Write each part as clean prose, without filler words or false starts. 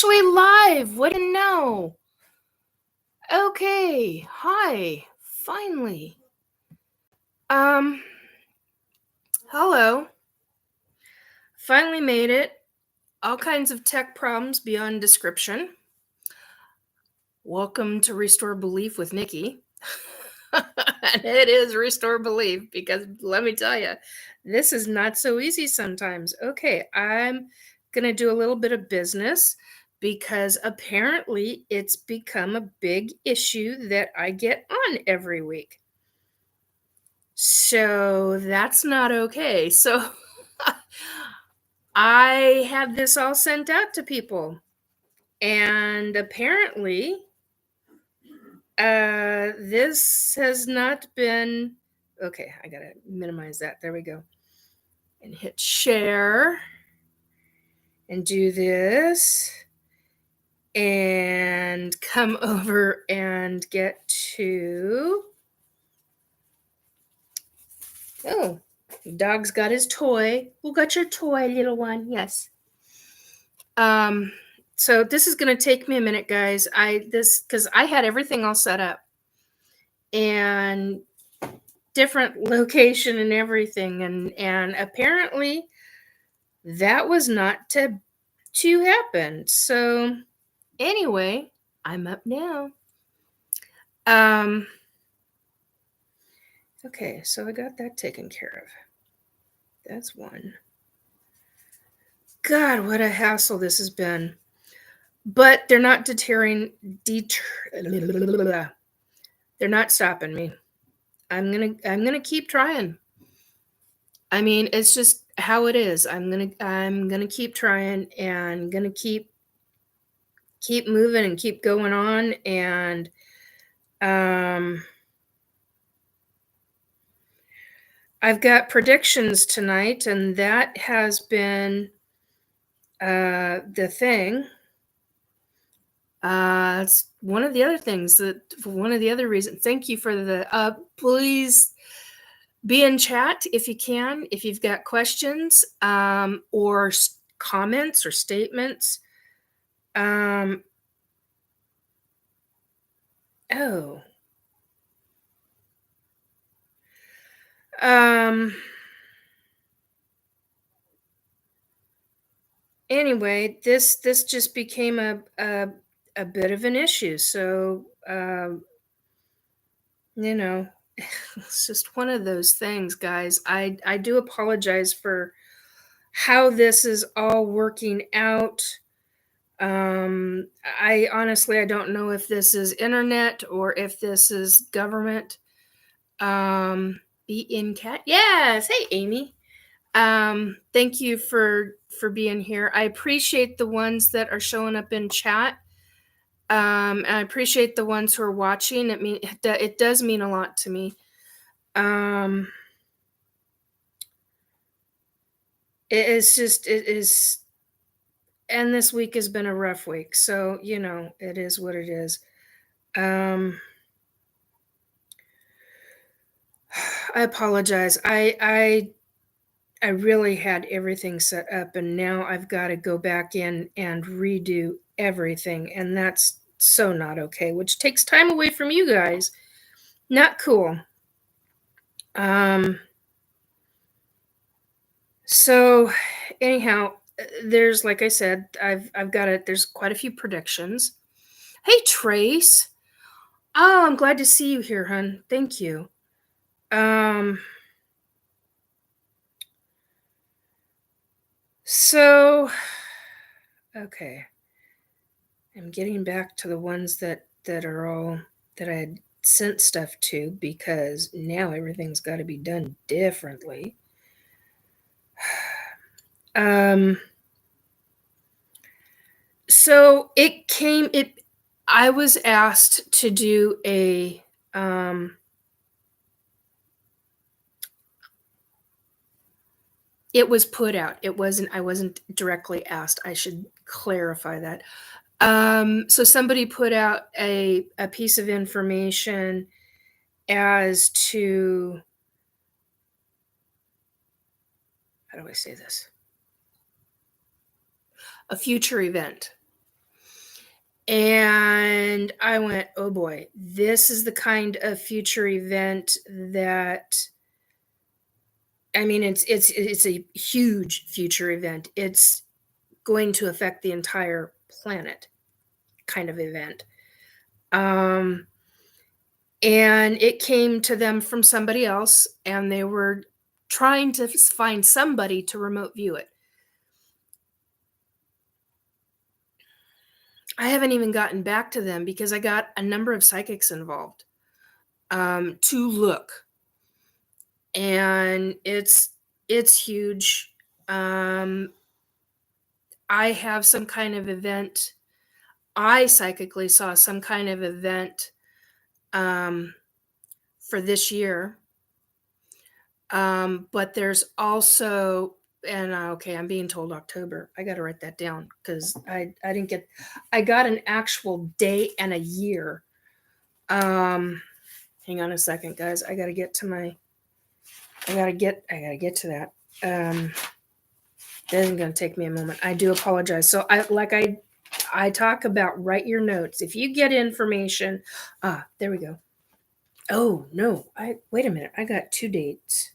actually live. What do you know? Okay. Hi. Finally. Hello. Finally made it. All kinds of tech problems beyond description. Welcome to Restore Belief with Nikki. And it is Restore Belief because let me tell you, this is not so easy sometimes. Okay, I'm going to do a little bit of business because apparently it's become a big issue that I get on every week. So that's not okay. So I had this all sent out to people, and apparently this has not been okay. I gotta minimize that. There we go. And hit share and do this and come over and get to dog's got his toy. Who got your toy, little one? Yes. So this is gonna take me a minute, guys. Because I had everything all set up and different location and everything, and apparently that was not to happen. So anyway, I'm up now. Okay, so I got that taken care of. That's one. God, what a hassle this has been. But they're not they're not stopping me. I'm gonna keep trying. I mean, it's just how it is. I'm gonna keep trying and gonna keep moving and keep going on. And I've got predictions tonight, and that has been the thing. It's one of the other things one of the other reasons. Thank you for the please be in chat if you can, if you've got questions or comments or statements. Anyway, this just became a bit of an issue. So it's just one of those things, guys. I do apologize for how this is all working out. I honestly, I don't know if this is internet or if this is government. Be in cat. Yes. Hey, Amy. Thank you for being here. I appreciate the ones that are showing up in chat. And I appreciate the ones who are watching. It does mean a lot to me. It is, and this week has been a rough week. So, it is what it is. I apologize. I really had everything set up, and now I've got to go back in and redo everything. And that's so not okay, which takes time away from you guys. Not cool. So anyhow, there's, like I said, I've got it. There's quite a few predictions. Hey, Trace. Oh, I'm glad to see you here, hun. Thank you. So, okay. I'm getting back to the ones that are all that I had sent stuff to, because now everything's got to be done differently. So I was asked to do a it was put out. I wasn't directly asked. I should clarify that. So somebody put out a piece of information as to, how do I say this? A future event. And I went, oh boy, this is the kind of future event that, I mean, it's a huge future event. It's going to affect the entire planet kind of event. And it came to them from somebody else, and they were trying to find somebody to remote view it. I haven't even gotten back to them because I got a number of psychics involved to look, and it's huge. I have some kind of event. I psychically saw some kind of event for this year. But there's also, and okay, I'm being told October. I got to write that down because I didn't get, I got an actual day and a year. Hang on a second, guys. I got to get to my, I got to get to that. This is going to take me a moment. I do apologize. So I talk about, write your notes. If you get information, there we go. Oh no, wait a minute. I got 2 dates.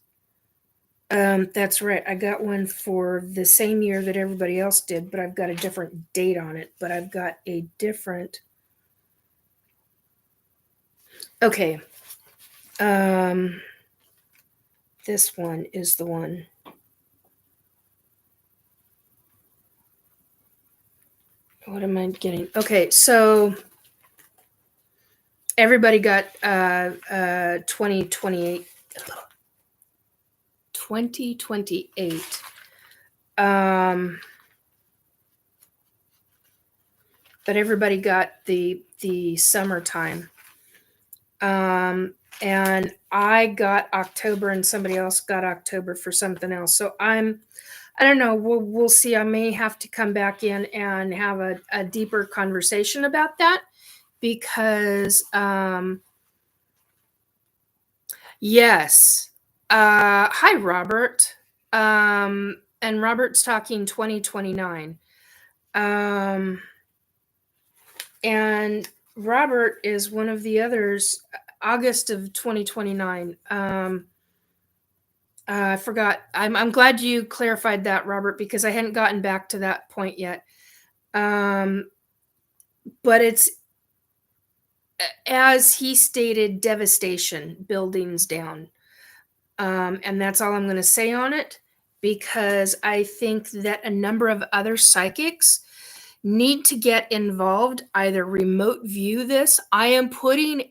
That's right. I got one for the same year that everybody else did, but I've got a different date on it. But I've got a different. Okay. This one is the one. What am I getting? Okay, so everybody got 2028. 2028. But everybody got the summertime. And I got October, and somebody else got October for something else. So I don't know. We'll see. I may have to come back in and have a deeper conversation about that because, yes. Hi, Robert. And Robert's talking 2029. And Robert is one of the others, August of 2029. I forgot. I'm glad you clarified that, Robert, because I hadn't gotten back to that point yet. But it's, as he stated, devastation, buildings down. And that's all I'm going to say on it, because I think that a number of other psychics need to get involved, either remote view this. I am publicly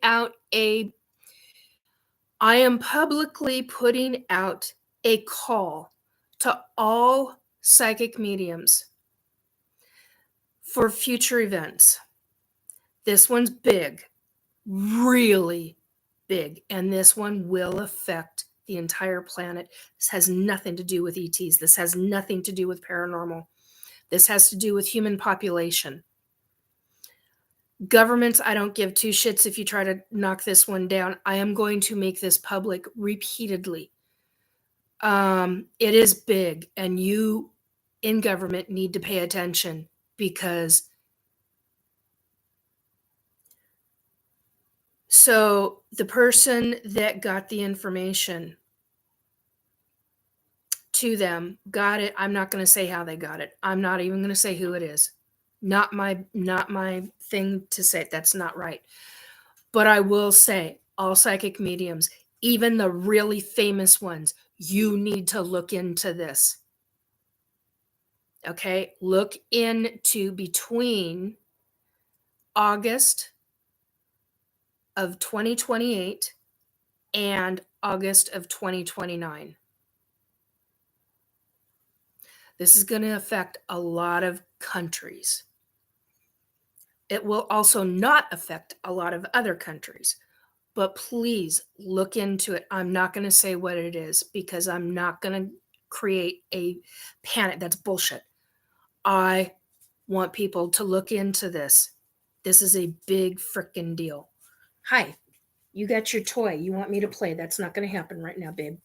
putting out a call to all psychic mediums for future events. This one's big, really big, and this one will affect the entire planet. This has nothing to do with ETs. This has nothing to do with paranormal. This has to do with human population. Governments, I don't give two shits if you try to knock this one down. I am going to make this public repeatedly. It is big, and you in government need to pay attention, because so the person that got the information to them got it. I'm not going to say how they got it. I'm not even going to say who it is. Not my thing to say. That's not right. But I will say, all psychic mediums, even the really famous ones, you need to look into this. Okay? Look into between August of 2028 and August of 2029. This is going to affect a lot of countries. It will also not affect a lot of other countries. But please look into it. I'm not going to say what it is, because I'm not going to create a panic. That's bullshit. I want people to look into this. This is a big freaking deal. Hi, you got your toy. You want me to play. That's not going to happen right now, babe.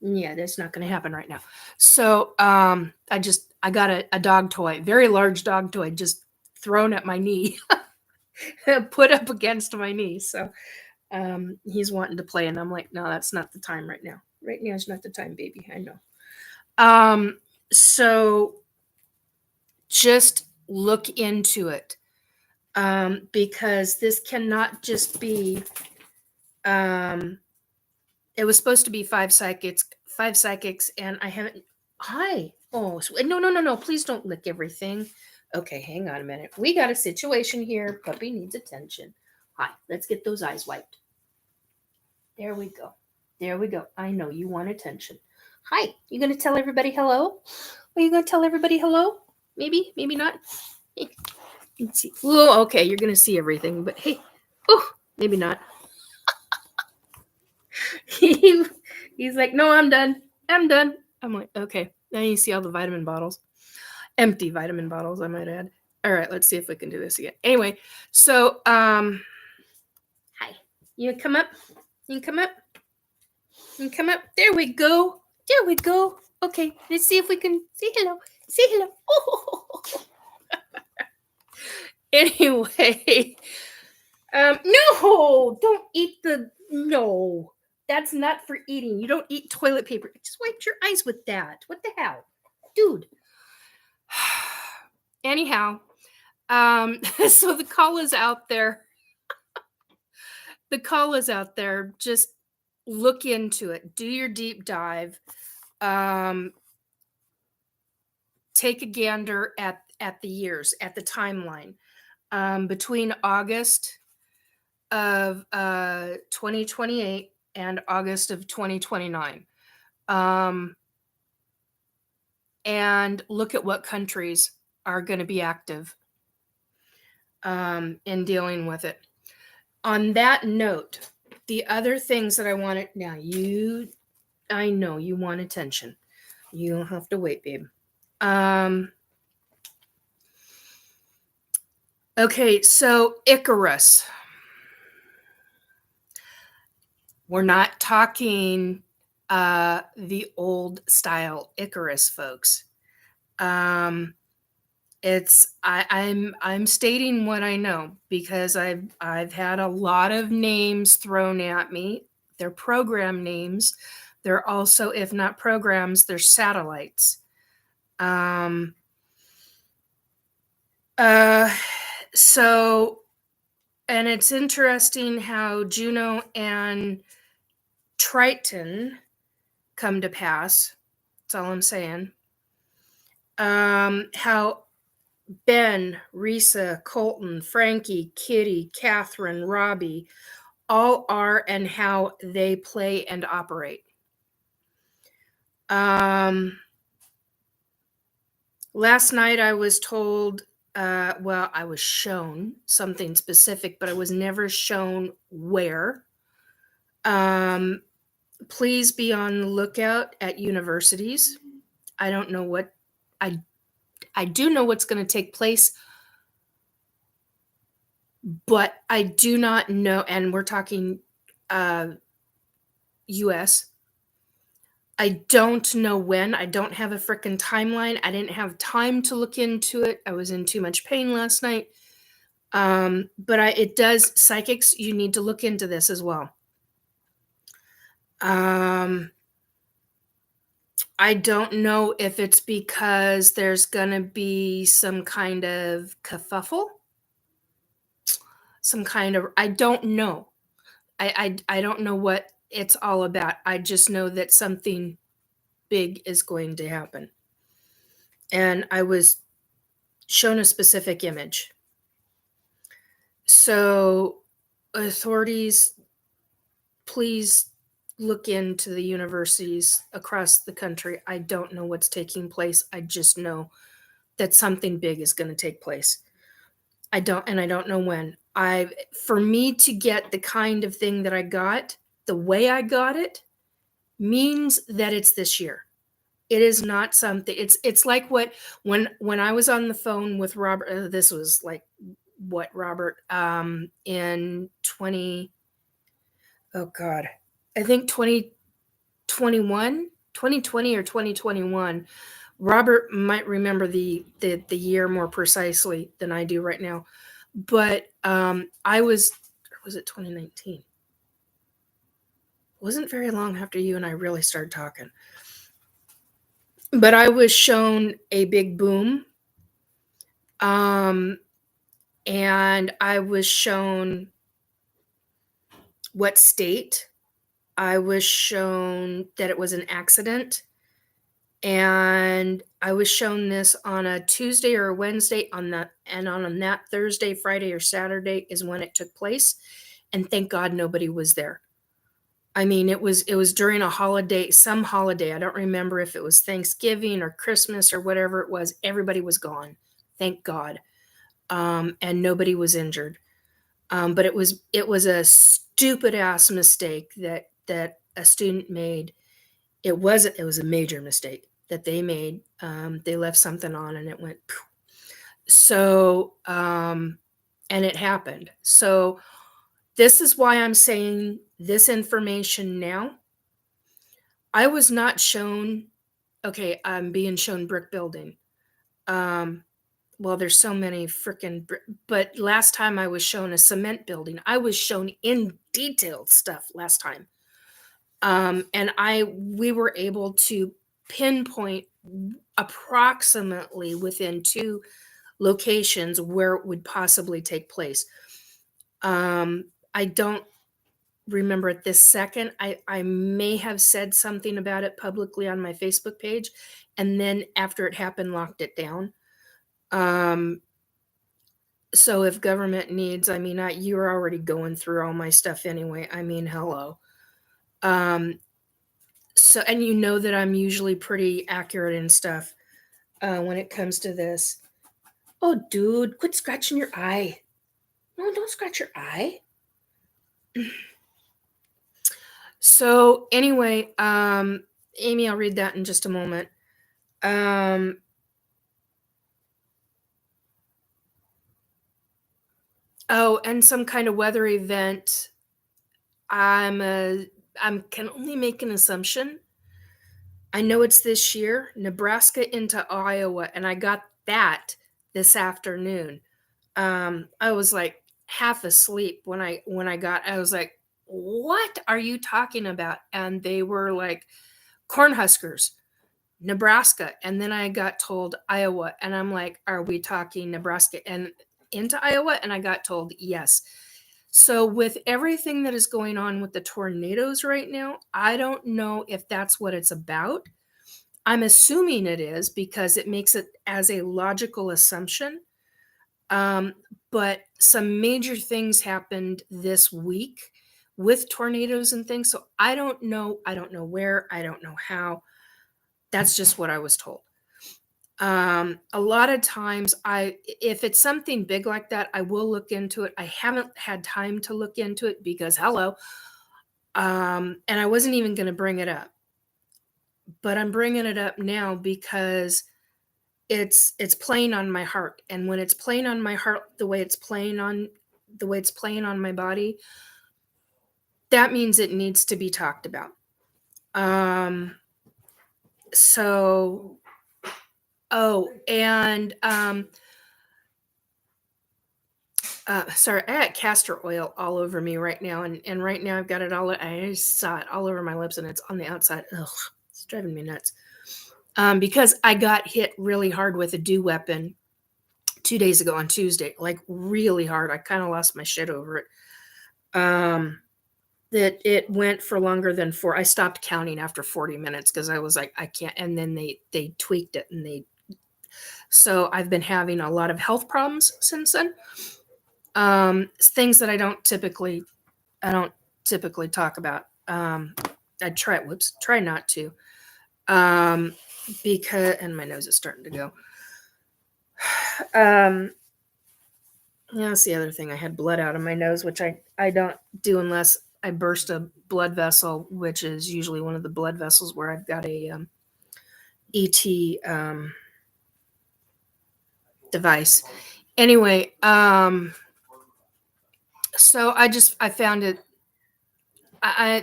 Yeah, that's not going to happen right now. So I got a dog toy, very large dog toy, just thrown at my knee, put up against my knee. So he's wanting to play, and I'm like, no, that's not the time right now. Right now is not the time, baby. I know. So just look into it, because this cannot just be. It was supposed to be five psychics, and I haven't. Hi. Oh, no. Please don't lick everything. Okay, hang on a minute. We got a situation here. Puppy needs attention. Hi. Let's get those eyes wiped. There we go. There we go. I know you want attention. Hi. You gonna tell everybody hello? Are you gonna tell everybody hello? Maybe, maybe not. Hey, let's see. Oh, okay. You're gonna see everything, but hey, oh, maybe not. He's like, no, I'm done. I'm done. I'm like, okay. Now you see all the vitamin bottles. Empty vitamin bottles, I might add. All right, let's see if we can do this again. Anyway, so hi. You come up? You can come up? You can come up? There we go. There we go. Okay, let's see if we can say hello. Say hello. Oh. Anyway, no, don't eat the, no. That's not for eating. You don't eat toilet paper. Just wipe your eyes with that. What the hell? Dude. Anyhow, so the call is out there. The call is out there. Just look into it. Do your deep dive. Take a gander at the years, at the timeline. Between August of 2028 and August of 2029. And look at what countries are going to be active in dealing with it. On that note, the other things that I wanted, now I know you want attention. You don't have to wait, babe. Okay, so Icarus. We're not talking the old style Icarus, folks. It's I'm stating what I know because I've had a lot of names thrown at me. They're program names. They're also, if not programs, they're satellites. So, and it's interesting how Juno and Triton come to pass. That's all I'm saying. How Ben, Risa, Colton, Frankie, Kitty, Catherine, Robbie all are, and how they play and operate. Last night I was told, well, I was shown something specific, but I was never shown where. Please be on the lookout at universities. I don't know what, I do know what's going to take place, but I do not know, and we're talking US. I don't know when. I don't have a frickin' timeline. I didn't have time to look into it. I was in too much pain last night. But it does, psychics, you need to look into this as well. I don't know if it's because there's gonna be some kind of kerfuffle, some kind of, I don't know. I don't know what it's all about. I just know that something big is going to happen. And I was shown a specific image. So authorities, please look into the universities across the country. I don't know what's taking place. I just know that something big is going to take place. I don't know when. For me to get the kind of thing that I got, the way I got it, means that it's this year. It is not something, it's like when I was on the phone with Robert, this was like what, Robert, in 20, oh God, I think 2020 or 2021, Robert might remember the year more precisely than I do right now, but I was it 2019? Wasn't very long after you and I really started talking. But I was shown a big boom, and I was shown what state. I was shown that it was an accident, and I was shown this on a Tuesday or a Wednesday, on that Thursday, Friday, or Saturday is when it took place, and thank God nobody was there. I mean, it was during a holiday, some holiday. I don't remember if it was Thanksgiving or Christmas or whatever it was. Everybody was gone, thank God, and nobody was injured. But it was a stupid ass mistake that a student made. It was a major mistake that they made. They left something on and it went poof. So and it happened. So this is why I'm saying this information now. I was not shown, okay, I'm being shown brick building. Well, there's so many freaking, but last time I was shown a cement building. I was shown in detailed stuff last time. And we were able to pinpoint approximately within 2 locations where it would possibly take place. I don't remember at this second. I may have said something about it publicly on my Facebook page, and then after it happened, locked it down. So if government needs, I mean, you're already going through all my stuff anyway. I mean, hello. So, and you know that I'm usually pretty accurate and stuff when it comes to this. Oh, dude, quit scratching your eye. No, don't scratch your eye. So anyway, Amy, I'll read that in just a moment. Oh, and some kind of weather event. I can only make an assumption. I know it's this year, Nebraska into Iowa, and I got that this afternoon. I was like half asleep when I was like, what are you talking about? And they were like, Cornhuskers, Nebraska. And then I got told Iowa, and I'm like, are we talking Nebraska and into Iowa? And I got told yes. So with everything that is going on with the tornadoes right now, I don't know if that's what it's about. I'm assuming it is because it makes it as a logical assumption. But some major things happened this week with tornadoes and things. So I don't know. I don't know where. I don't know how. That's just what I was told. A lot of times if it's something big like that, I will look into it. I haven't had time to look into it because hello. And I wasn't even going to bring it up, but I'm bringing it up now because it's playing on my heart. And when it's playing on my heart, the way it's playing on my body, that means it needs to be talked about. So, and sorry, I got castor oil all over me right now, and right now I've got it all. I just saw it all over my lips, and it's on the outside. Ugh, it's driving me nuts. Because I got hit really hard with a dew weapon 2 days ago on Tuesday, like really hard. I kind of lost my shit over it. That it went for longer than 4. I stopped counting after 40 minutes because I was like, I can't. And then they tweaked it, and so I've been having a lot of health problems since then. Things that I don't typically talk about. I try not to. Because, and my nose is starting to go. Yeah, that's the other thing. I had blood out of my nose, which I don't do unless I burst a blood vessel, which is usually one of the blood vessels where I've got a ET device. Anyway, so I found it.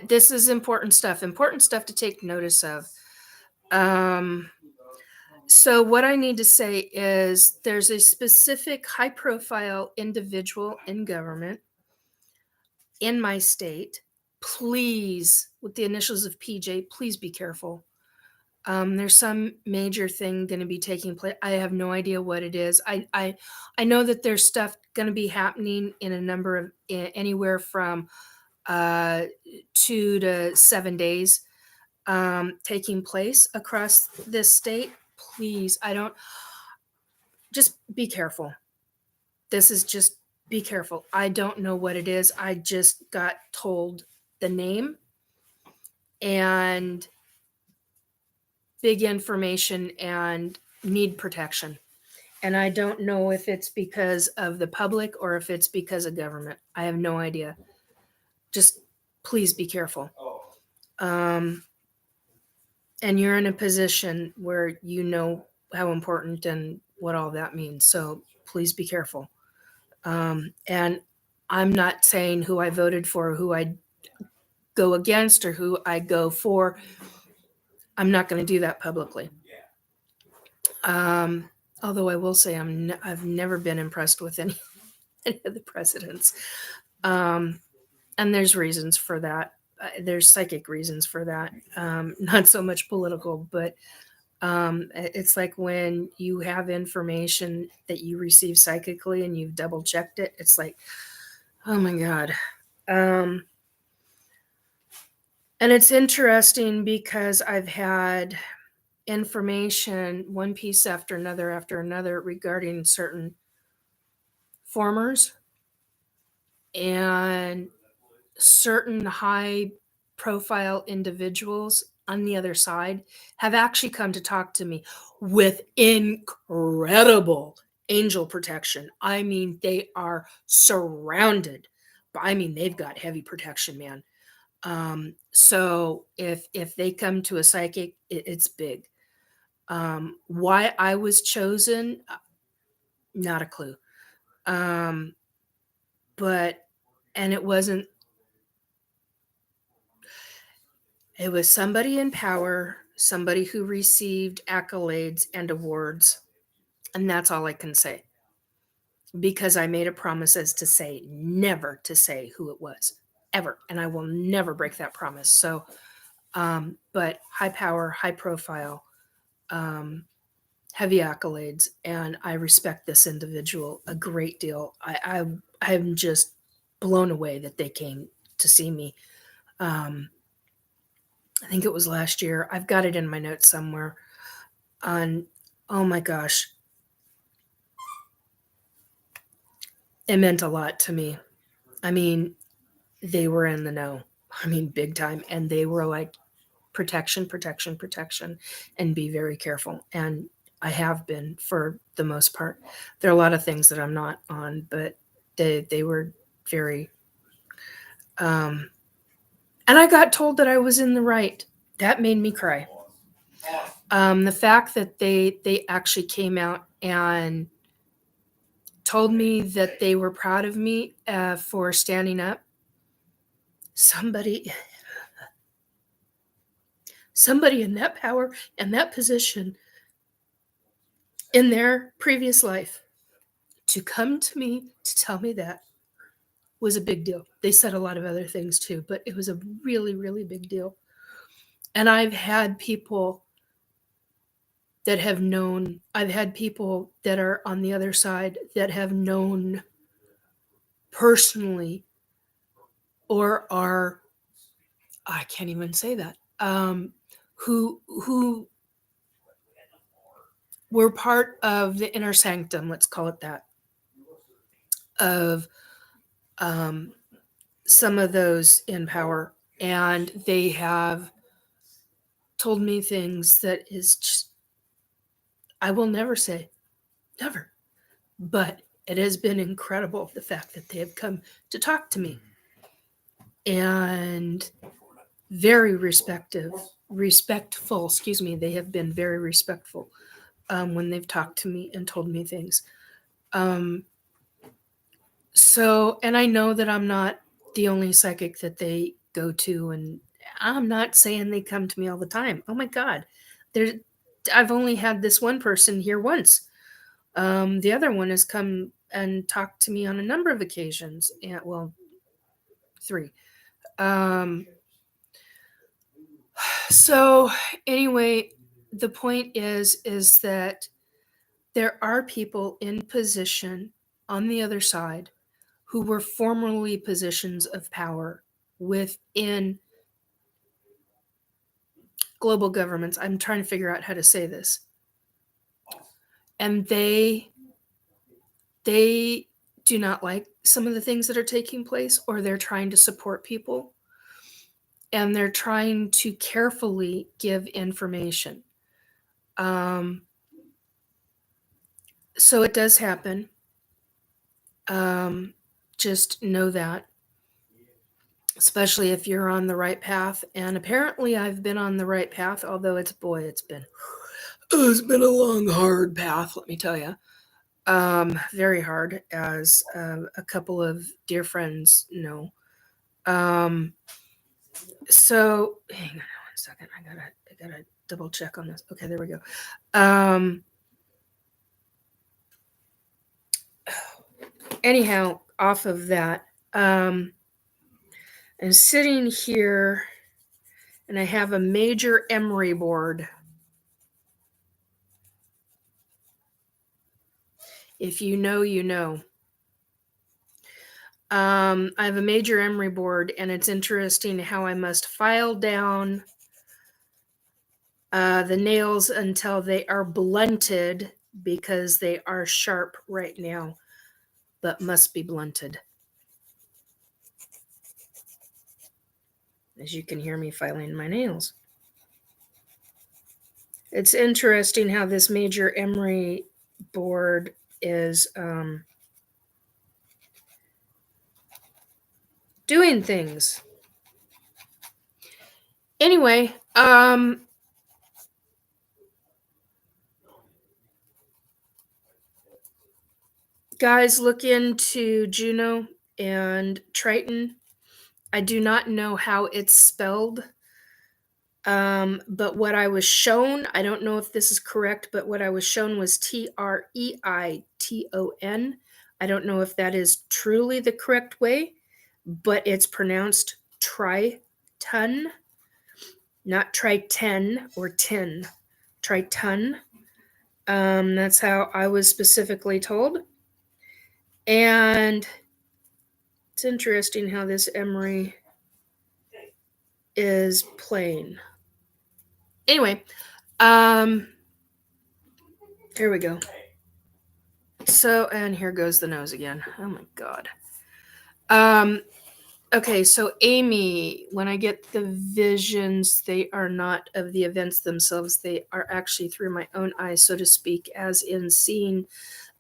This is important stuff to take notice of. So what I need to say is there's a specific high-profile individual in government in my state. Please, with the initials of PJ, please be careful. There's some major thing going to be taking place. I have no idea what it is. I know that there's stuff going to be happening in a number of anywhere from 2 to 7 days taking place across this state. Please, I don't. Just be careful. This is just be careful. I don't know what it is. I just got told the name and big information and need protection. And I don't know if it's because of the public or if it's because of government. I have no idea. Just please be careful. And you're in a position where you know how important and what all that means. So please be careful. And I'm not saying who I voted for, who I go against, or who I go for. I'm not going to do that publicly. Although I will say I've never been impressed with any of the presidents. And there's reasons for that. There's psychic reasons for that. Not so much political, but it's like when you have information that you receive psychically and you've double checked it, it's like, oh my God. And it's interesting because I've had information, one piece after another regarding certain formers and certain high profile individuals on the other side have actually come to talk to me with incredible angel protection. I mean, they are surrounded. I mean, they've got heavy protection, man. So if they come to a psychic, it's big. Why I was chosen, not a clue. But and it was somebody in power, somebody who received accolades and awards, and that's all I can say. Because I made a promise as to say never to say who it was, ever, and I will never break that promise. So, but high power, high profile, heavy accolades, and I respect this individual a great deal. I'm just blown away that they came to see me. I think it was last year. I've got it in my notes somewhere. Oh my gosh, it meant a lot to me. I mean, they were in the know. I mean, big time, and they were like, protection, protection, protection, and be very careful. And I have been for the most part. There are a lot of things that I'm not on, but they were very. And I got told that I was in the right. That made me cry. The fact that they actually came out and told me that they were proud of me for standing up. Somebody in that power and that position in their previous life to come to me to tell me that was a big deal. They said a lot of other things too, but it was a really, really big deal. And I've had people that have known, I've had people that are on the other side that have known personally or are, I can't even say that, who were part of the inner sanctum, let's call it that, of some of those in power. And they have told me things that is just, I will never say, never. But it has been incredible, the fact that they have come to talk to me. And very respectful, they have been very respectful when they've talked to me and told me things. So, and I know that I'm not the only psychic that they go to, and I'm not saying they come to me all the time. Oh my God. I've only had this one person here once. The other one has come and talked to me on a number of occasions. And well, 3. So anyway, the point is that there are people in position on the other side who were formerly positions of power within global governments. I'm trying to figure out how to say this. And they do not like some of the things that are taking place, or they're trying to support people, and they're trying to carefully give information. So it does happen. Just know that, especially if you're on the right path. And apparently I've been on the right path, although it's been a long, hard path, let me tell you. Very hard, as a couple of dear friends know. So hang on 1 second. I gotta double check on this. Okay, there we go. Anyhow, off of that, I'm sitting here and I have a major emery board. If you know, you know. I have a major emery board, and it's interesting how I must file down the nails until they are blunted, because they are sharp right now, but must be blunted. As you can hear me filing my nails. It's interesting how this major emery board is doing things. Anyway, guys, look into Juno and Triton. I do not know how it's spelled. But what I was shown, I don't know if this is correct, but what I was shown was Treiton. I don't know if that is truly the correct way, but it's pronounced Triton, not Triton or tin. Triton. That's how I was specifically told. And it's interesting how this emery is plain. Anyway, here we go. So, and here goes the nose again. Oh my God. Okay, so Amy, when I get the visions, they are not of the events themselves. They are actually through my own eyes, so to speak, as in seeing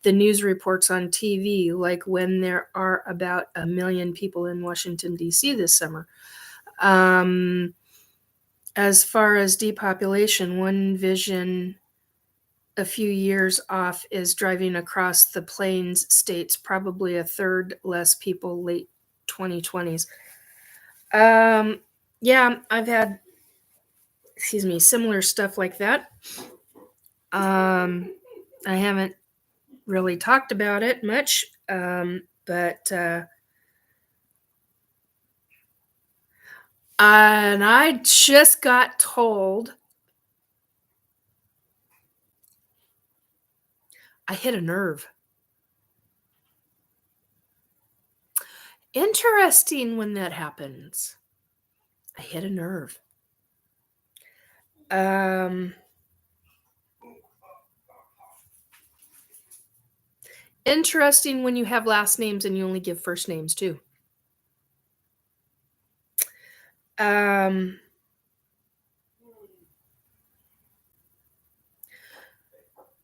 the news reports on TV, like when there are about 1 million people in Washington, D.C. this summer. As far as depopulation, one vision a few years off is driving across the plains states, probably a third less people, late 2020s. Yeah, I've had, similar stuff like that. I haven't really talked about it much, but and I just got told I hit a nerve. Interesting when that happens. I hit a nerve. Interesting when you have last names and you only give first names too.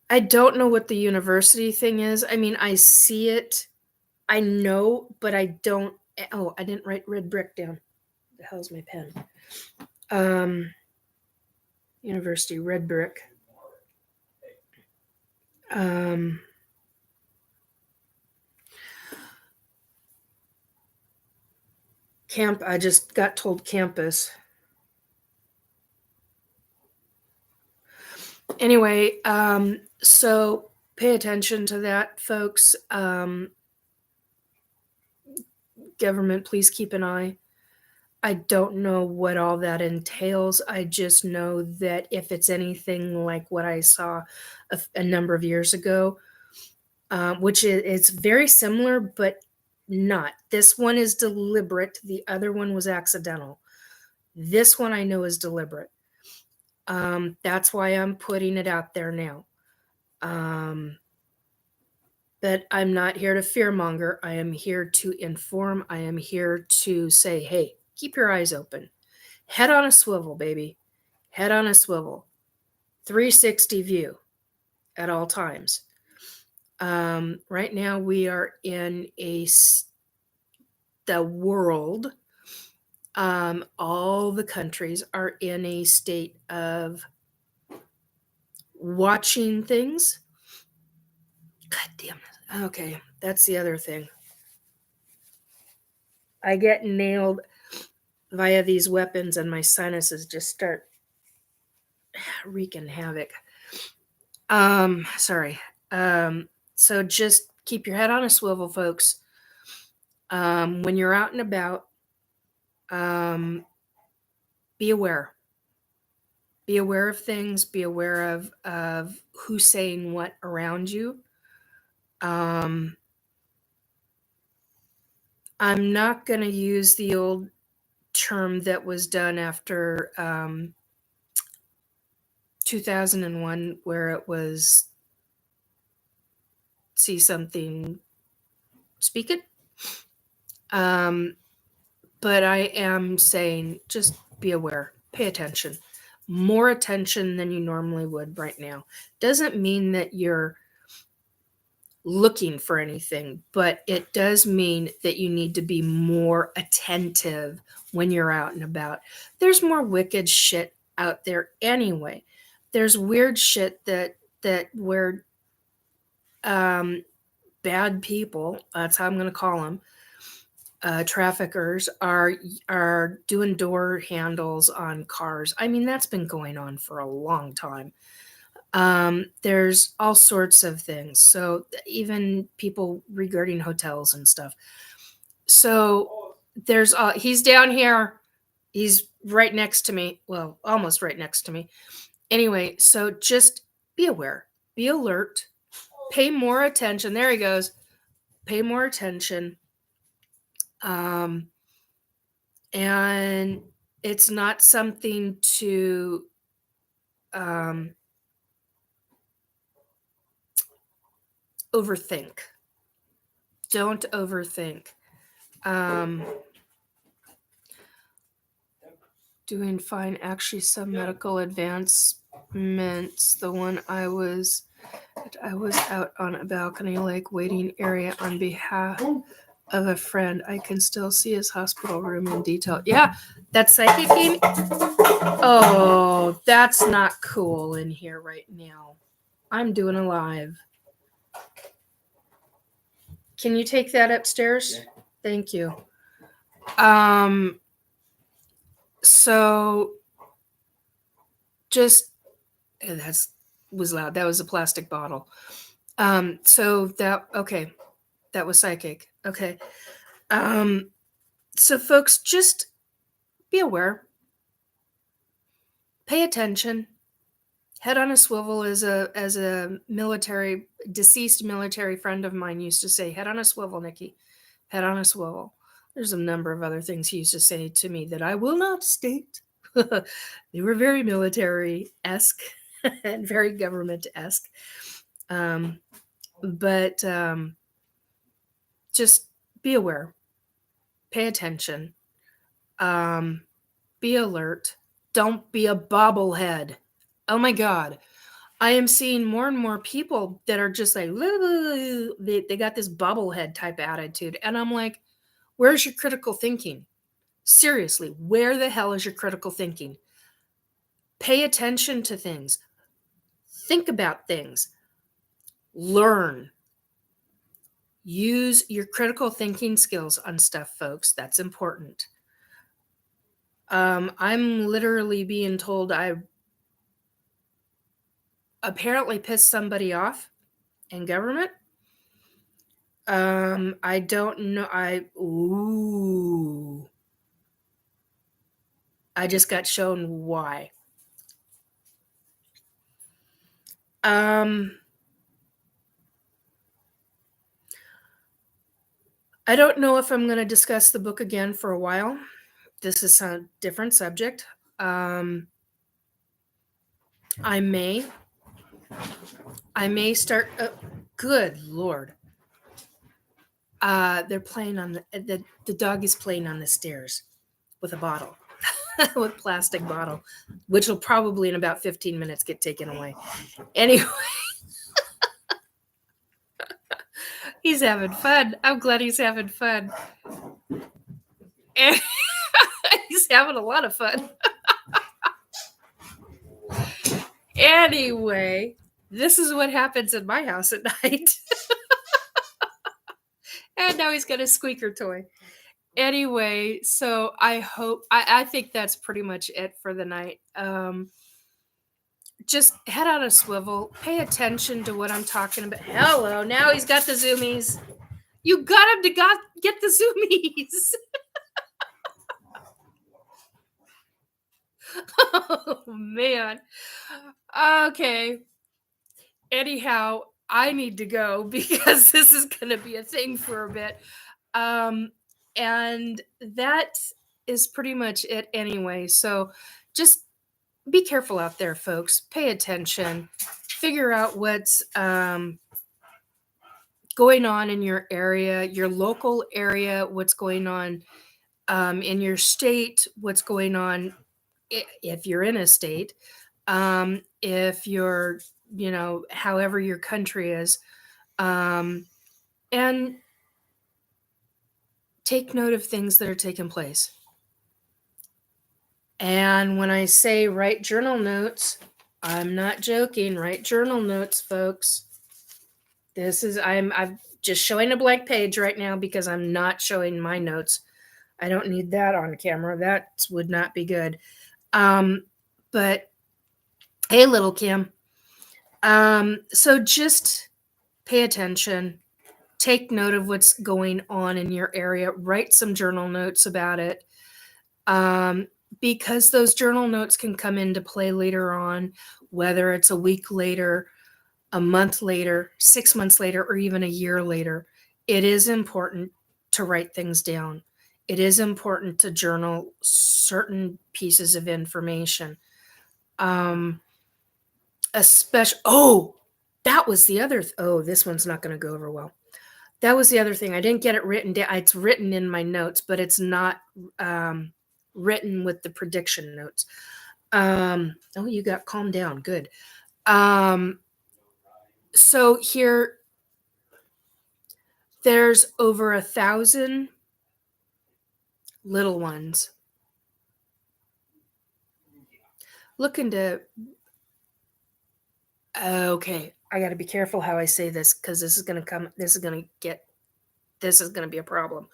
I don't know what the university thing is. I mean, I see it. I know, but I don't. Oh, I didn't write red brick down. The hell's my pen? University, red brick. Camp. I just got told campus. Anyway, so pay attention to that, folks. Government, please keep an eye. I don't know what all that entails. I just know that if it's anything like what I saw a number of years ago, which it's very similar, but not. This one is deliberate. The other one was accidental. This one I know is deliberate. That's why I'm putting it out there now. But I'm not here to fearmonger. I am here to inform. I am here to say, hey, keep your eyes open. Head on a swivel, baby. Head on a swivel. 360 view at all times. Right now we are in the world, all the countries are in a state of watching things. God damn it. Okay, that's the other thing. I get nailed via these weapons and my sinuses just start wreaking havoc. Sorry. So just keep your head on a swivel, folks. When you're out and about, be aware. Be aware of things. Be aware of who's saying what around you. I'm not going to use the old term that was done after 2001, where it was see something, speak it. But I am saying just be aware, pay attention, more attention than you normally would right now. Doesn't mean that you're looking for anything, but it does mean that you need to be more attentive when you're out and about. There's more wicked shit out there anyway. There's weird shit that where bad people, that's how I'm going to call them, traffickers are doing door handles on cars. I mean, that's been going on for a long time. There's all sorts of things. So even people regarding hotels and stuff. So there's he's down here. He's right next to me. Well, almost right next to me. Anyway, so just be aware, be alert, pay more attention. There he goes. Pay more attention. And it's not something to overthink. Don't overthink. Doing fine. Actually, some medical advancements. The one I was out on a balcony like waiting area on behalf of a friend. I can still see his hospital room in detail. Yeah, that's psychically. Oh, that's not cool in here right now. I'm doing a live. Can you take that upstairs? Yeah. Thank you. So just that was loud. That was a plastic bottle. So that okay. That was psychic. Okay. So folks, just be aware. Pay attention. Head on a swivel as a deceased military friend of mine used to say, head on a swivel, Nikki. Head on a swivel. There's a number of other things he used to say to me that I will not state. They were very military-esque and very government-esque. But just be aware. Pay attention. Be alert. Don't be a bobblehead. Oh my God. I am seeing more and more people that are just like, they got this bobblehead type attitude. And I'm like, where's your critical thinking? Seriously, where the hell is your critical thinking? Pay attention to things. Think about things. Learn. Use your critical thinking skills on stuff, folks. That's important. I'm literally being told apparently pissed somebody off in government. I don't know. I just got shown why. I don't know if I'm going to discuss the book again for a while. This is a different subject. I may start. Good Lord. They're playing on the dog is playing on the stairs with a bottle, with plastic bottle, which will probably in about 15 minutes get taken away. Anyway, he's having fun. I'm glad he's having fun. And he's having a lot of fun. Anyway, this is what happens in my house at night. And now he's got a squeaker toy. Anyway, so I think that's pretty much it for the night. Just head on a swivel. Pay attention to what I'm talking about. Hello, now he's got the Zoomies. You got him to get the Zoomies. Oh, man. Okay. Anyhow, I need to go because this is going to be a thing for a bit. And that is pretty much it anyway. So just be careful out there, folks. Pay attention. Figure out what's going on in your area, your local area, what's going on in your state, what's going on if you're in a state, if you're, however your country is, and take note of things that are taking place. And when I say write journal notes, I'm not joking. Write journal notes, folks. I'm just showing a blank page right now because I'm not showing my notes. I don't need that on camera. That would not be good. But hey, little Kim. So just pay attention. Take note of what's going on in your area. Write some journal notes about it. Because those journal notes can come into play later on, whether it's a week later, a month later, 6 months later, or even a year later. It is important to write things down. It is important to journal certain pieces of information. That was the other. This one's not going to go over well. That was the other thing. I didn't get it written down. It's written in my notes, but it's not written with the prediction notes. You got calmed down. Good. So here, there's over 1,000 little ones looking to. Okay, I got to be careful how I say this because this is going to be a problem.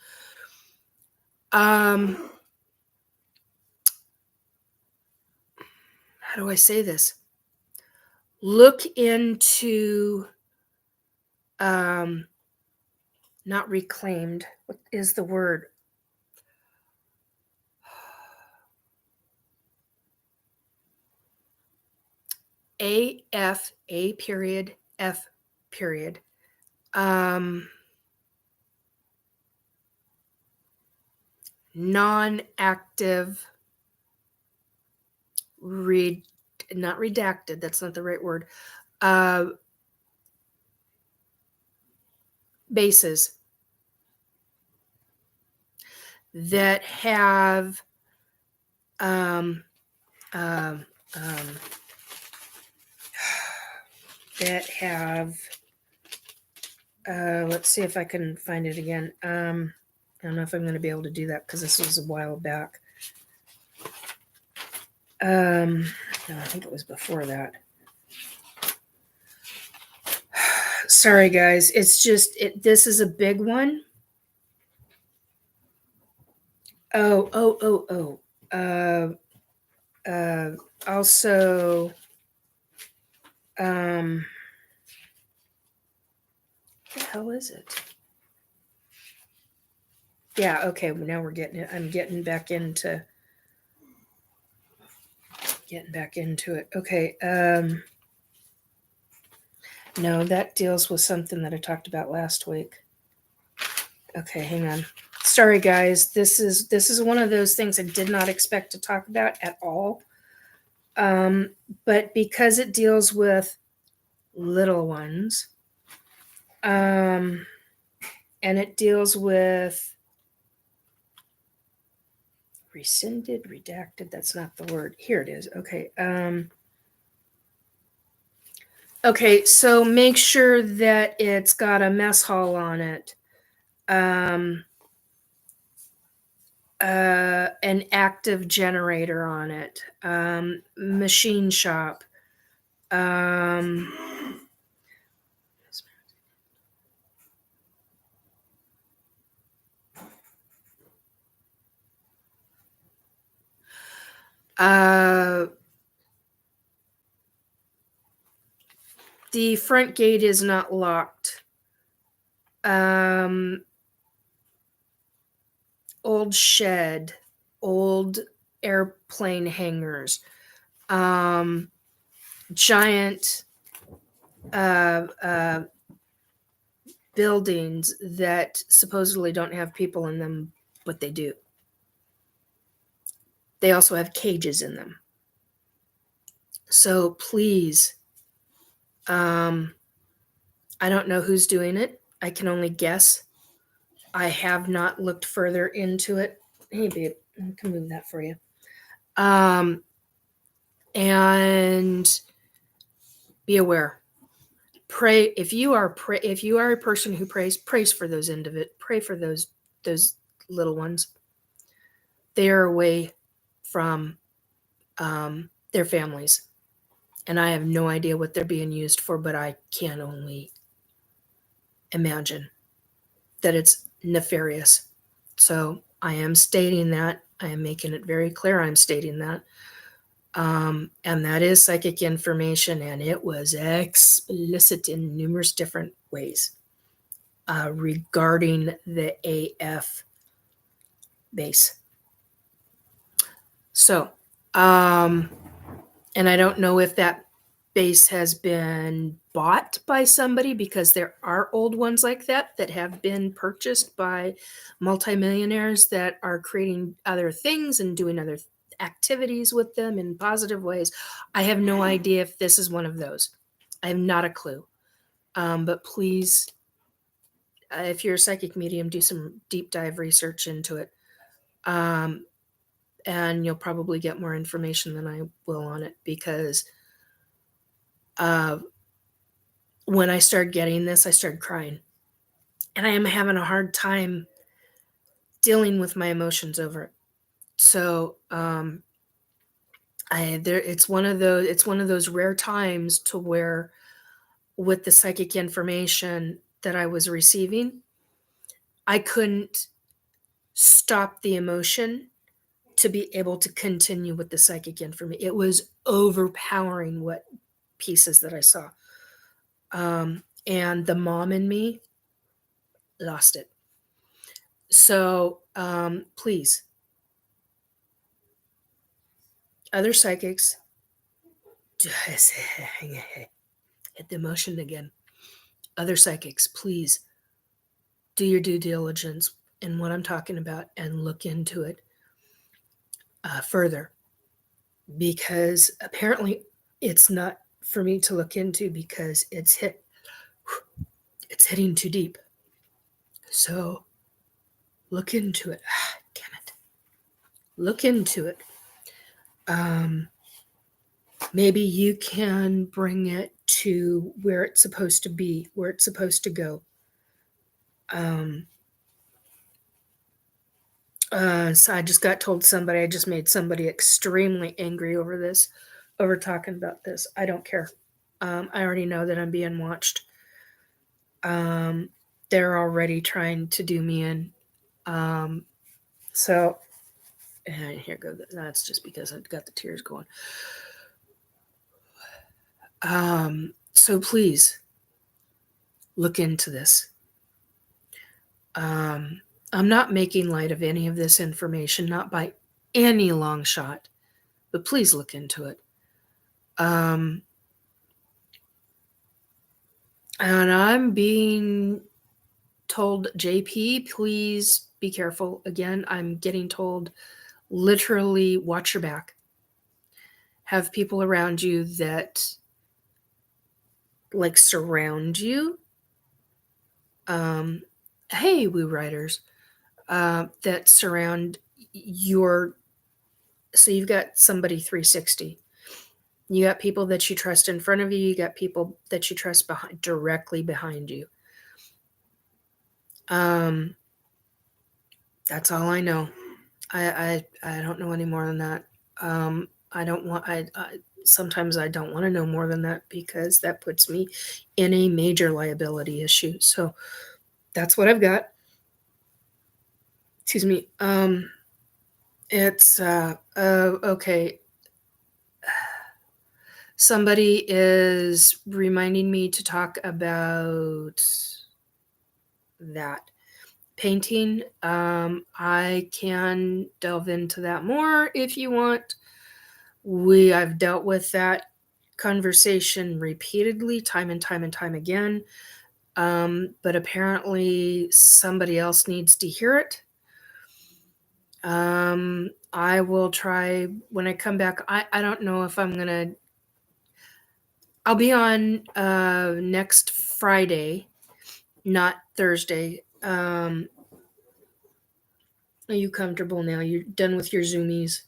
How do I say this? Look into, not reclaimed. What is the word? A period, F period. Non-active, not redacted, that's not the right word, bases that have let's see if I can find it again. I don't know if I'm going to be able to do that because this was a while back. No, I think it was before that. Sorry, guys. It's just, this is a big one. Also, What the hell is it? Yeah, okay, now we're getting it. I'm getting back into it. Okay, no, that deals with something that I talked about last week. Okay, hang on. Sorry guys, this is one of those things I did not expect to talk about at all. But because it deals with little ones, and it deals with rescinded, redacted, that's not the word. Here it is. Okay. Okay, so make sure that it's got a mess hall on it. An active generator on it. Machine shop. The front gate is not locked. Old shed, old airplane hangars, giant buildings that supposedly don't have people in them, but they do. They also have cages in them. So please, I don't know who's doing it. I can only guess. I have not looked further into it. Hey, babe, I can move that for you. And be aware. Pray if you are a person who prays for those pray for those little ones. They are away from their families, and I have no idea what they're being used for, but I can only imagine that it's nefarious. So I am stating that. I am making it very clear I'm stating that. And that is psychic information, and it was explicit in numerous different ways regarding the AF base. So, and I don't know if that base has been bought by somebody, because there are old ones like that have been purchased by multimillionaires that are creating other things and doing other activities with them in positive ways. I have no idea if this is one of those. I have not a clue. But please, if you're a psychic medium, do some deep dive research into it. And you'll probably get more information than I will on it, because when I started getting this, I started crying. And I am having a hard time dealing with my emotions over it. So it's one of those rare times to where, with the psychic information that I was receiving, I couldn't stop the emotion to be able to continue with the psychic information. It was overpowering what pieces that I saw. And the mom in me lost it. So please, other psychics, hit the emotion again. Other psychics, please do your due diligence in what I'm talking about and look into it further, because apparently it's not for me to look into, because it's hitting too deep. So look into it. Damn it. Look into it. Maybe you can bring it to where it's supposed to be, where it's supposed to go. So I just got told I just made somebody extremely angry over talking about this. I don't care. I already know that I'm being watched. They're already trying to do me in. So, and here goes. That's just because I've got the tears going. So please look into this. I'm not making light of any of this information, not by any long shot, but please look into it. And I'm being told, JP, please be careful. Again, I'm getting told literally watch your back. Have people around you that like surround you. Hey, Woo Riders, that surround your. So you've got somebody 360. You got people that you trust in front of you. You got people that you trust directly behind you. That's all I know. I don't know any more than that. I don't want. Sometimes I don't want to know more than that because that puts me in a major liability issue. So that's what I've got. Excuse me. It's okay. Somebody is reminding me to talk about that painting. I can delve into that more if you want. I've dealt with that conversation repeatedly, time and time and time again. But apparently somebody else needs to hear it. I will try when I come back. I don't know if I'm gonna. I'll be on next Friday, not Thursday. Are you comfortable now? You're done with your Zoomies.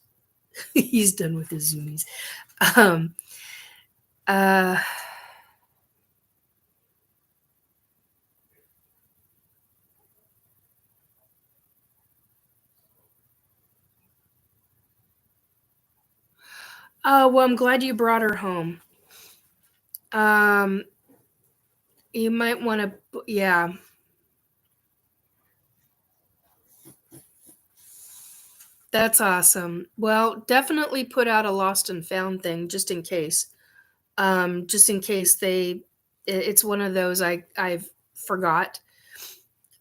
He's done with his Zoomies. Um, uh, well, I'm glad you brought her home. You might want to, yeah. That's awesome. Well, definitely put out a lost and found thing just in case. Just in case it's one of those I've forgot.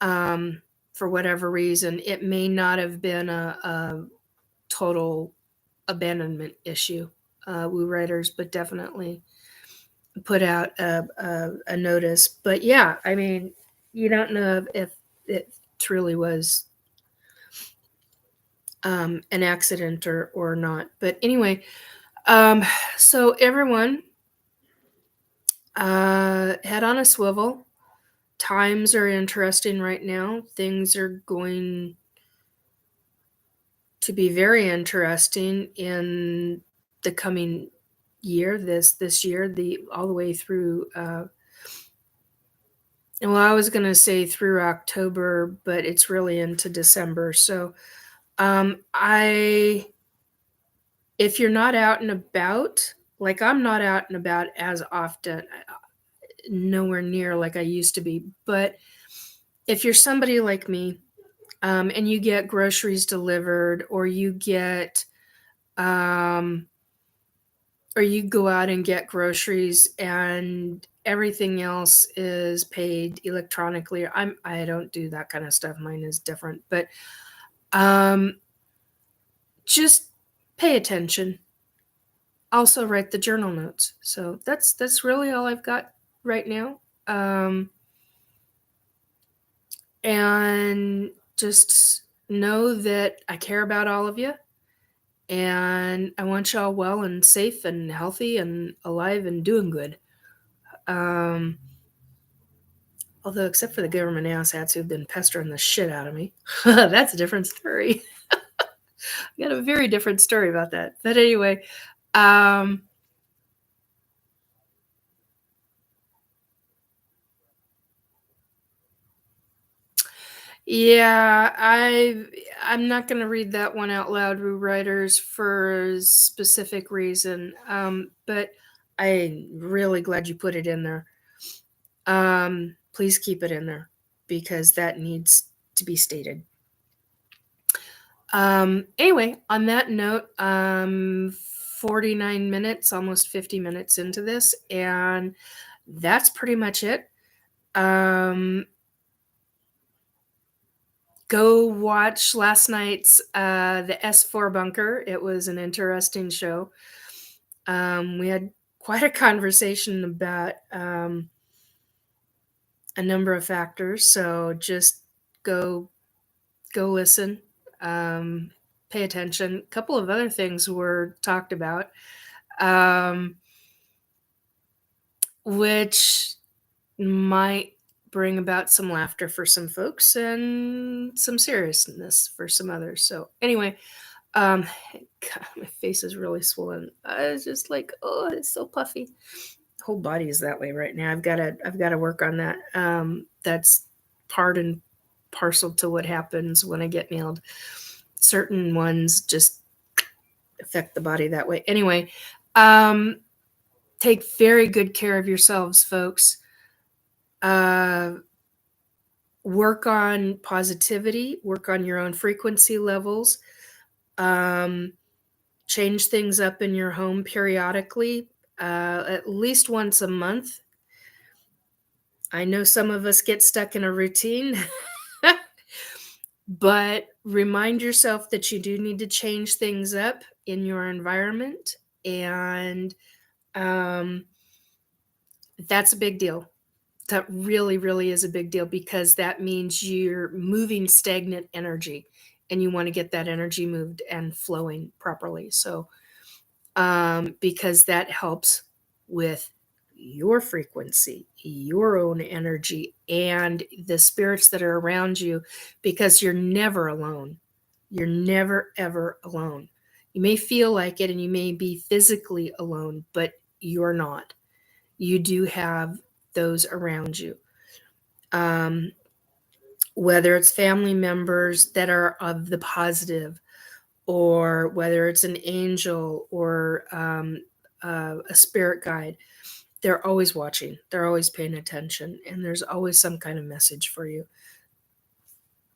For whatever reason, it may not have been a total abandonment issue, Woo Writers, but definitely put out a notice. But yeah, I mean, you don't know if it truly was an accident or not. But anyway, so everyone, head on a swivel. Times are interesting right now. Things are going to be very interesting in the coming year. This year, the all the way through. Well, I was going to say through October, but it's really into December. So, if you're not out and about, like I'm not out and about as often, nowhere near like I used to be. But if you're somebody like me, and you get groceries delivered, or you get, or you go out and get groceries, and everything else is paid electronically. I don't do that kind of stuff. Mine is different, but just pay attention. Also write the journal notes. So that's really all I've got right now. And just know that I care about all of you, and I want y'all well and safe and healthy and alive and doing good. Although, except for the government asshats who've been pestering the shit out of me, that's a different story. I got a very different story about that. But anyway, yeah, I'm not going to read that one out loud, Rue Writers, for a specific reason. But I'm really glad you put it in there. Please keep it in there because that needs to be stated. Anyway, on that note, 49 minutes, almost 50 minutes into this, and that's pretty much it. Go watch last night's the S4 Bunker. It was an interesting show. We had quite a conversation about a number of factors, so just go listen, pay attention. A couple of other things were talked about, which might bring about some laughter for some folks and some seriousness for some others. So anyway, God, my face is really swollen. I was just like, oh, it's so puffy. Whole body is that way right now. I've got to work on that. That's part and parcel to what happens when I get nailed. Certain ones just affect the body that way. Anyway, take very good care of yourselves, folks. Work on positivity, work on your own frequency levels, change things up in your home periodically, at least once a month. I know some of us get stuck in a routine, but remind yourself that you do need to change things up in your environment, and that's a big deal. That really, really is a big deal, because that means you're moving stagnant energy and you want to get that energy moved and flowing properly. So, because that helps with your frequency, your own energy, and the spirits that are around you, because you're never alone. You're never, ever alone. You may feel like it and you may be physically alone, but you're not. You do have those around you. Whether it's family members that are of the positive, or whether it's an angel or a spirit guide, they're always watching. They're always paying attention, and there's always some kind of message for you.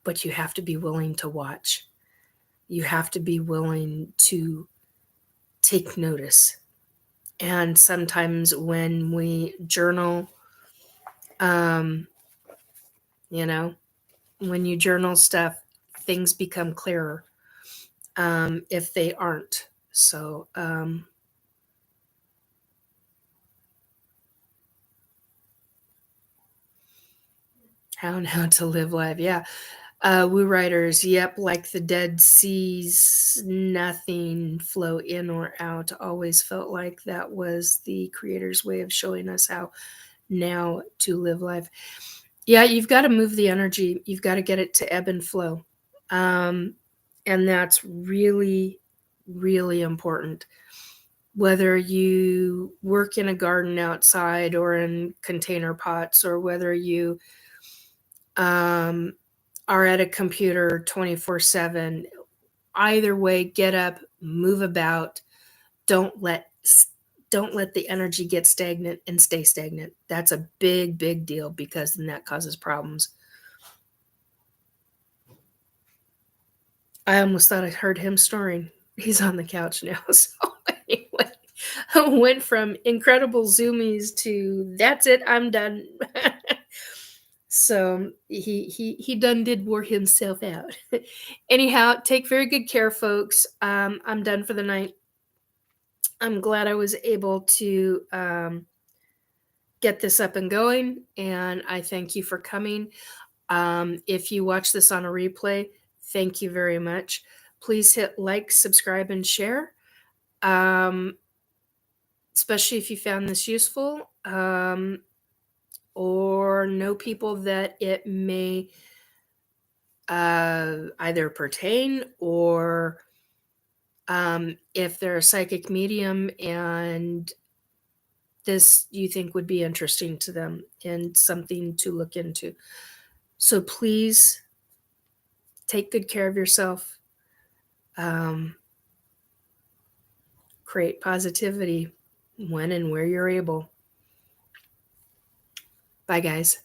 But you have to be willing to watch. You have to be willing to take notice. And sometimes when we journal, when you journal stuff, things become clearer, if they aren't. So, how now to live life. Yeah. Woo writers, yep, like the Dead Seas, nothing flow in or out. Always felt like that was the creator's way of showing us how now to live life. Yeah, you've got to move the energy. You've got to get it to ebb and flow. And that's really, really important. Whether you work in a garden outside or in container pots, or whether you are at a computer 24/7, either way, get up, move about. Don't let the energy get stagnant and stay stagnant. That's a big, big deal, because then that causes problems. I almost thought I heard him snoring. He's on the couch now. So anyway, I went from incredible Zoomies to that's it, I'm done. So he done did wore himself out. Anyhow, take very good care, folks. I'm done for the night. I'm glad I was able to get this up and going, and I thank you for coming. If you watch this on a replay, thank you very much. Please hit like, subscribe, and share, especially if you found this useful, or know people that it may either pertain, or if they're a psychic medium and this you think would be interesting to them and something to look into. So please take good care of yourself. Create positivity when and where you're able. Bye, guys.